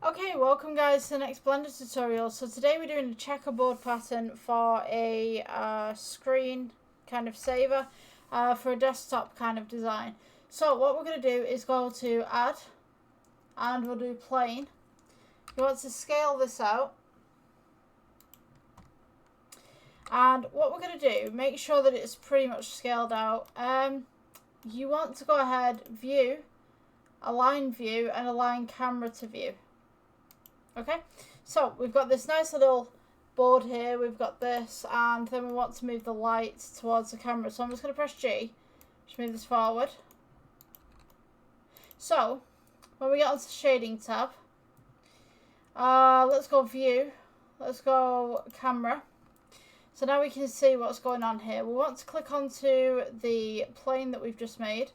Okay, welcome guys to the next Blender tutorial. So today we're doing a checkerboard pattern for a screen kind of saver for a desktop kind of design. So what we're going to do is go to add and we'll do plane. You want to scale this out. And what we're going to do, make sure that it's pretty much scaled out. You want to go ahead, view, align view and align camera to view. Okay, so we've got this nice little board here, we've got this, and then we want to move the light towards the camera. So I'm just going to press G, just move this forward. So, when we get onto the shading tab, let's go view, let's go camera. So now we can see what's going on here. We want to click onto the plane that we've just made.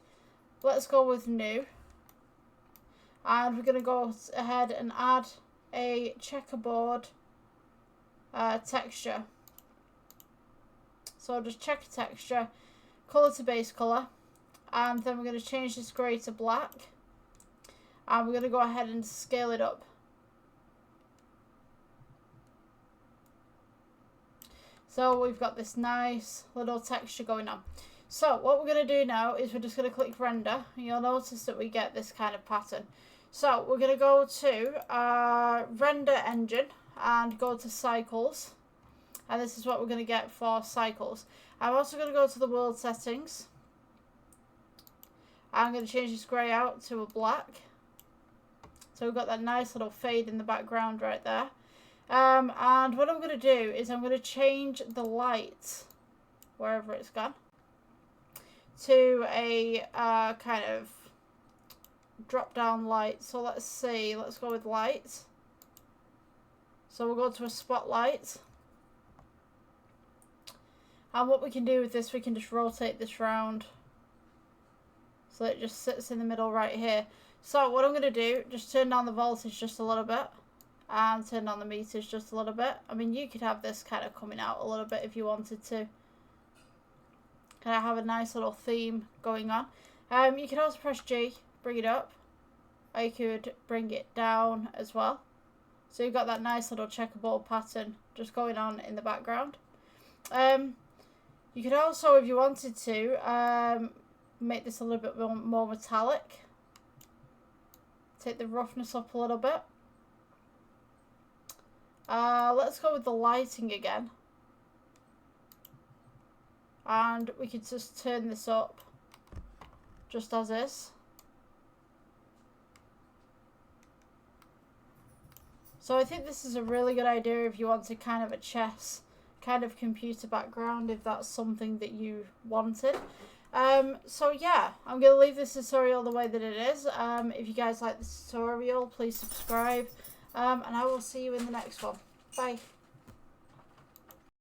Let's go with new. And we're going to go ahead and add a checkerboard texture. So I'll just check texture, color to base color, and then we're going to change this grey to black, and we're going to go ahead and scale it up. So we've got this nice little texture going on. So what we're going to do now is we're just going to click render, and you'll notice that we get this kind of pattern. So we're going to go to render engine and go to cycles, and this is what we're going to get for cycles. I'm also going to go to the world settings. I'm going to change this grey out to a black. So we've got that nice little fade in the background right there. And what I'm going to do is I'm going to change the light, wherever it's gone, to a kind of drop down light. So let's see, let's go with light. So we'll go to a spotlight, and what we can do with this, we can just rotate this round so it just sits in the middle right here. So what I'm going to do, just turn down the voltage just a little bit and turn down the meters just a little bit. I mean, you could have this kind of coming out a little bit if you wanted to kind of have a nice little theme going on. You can also press G, bring it up. I could bring it down as well. So you've got that nice little checkerboard pattern just going on in the background. You could also, if you wanted to, make this a little bit more metallic. Take the roughness up a little bit. Let's go with the lighting again. And we could just turn this up just as is. So I think this is a really good idea if you want to kind of a chess kind of computer background, if that's something that you wanted. So yeah, I'm going to leave this tutorial the way that it is. If you guys like this tutorial, please subscribe, and I will see you in the next one. Bye.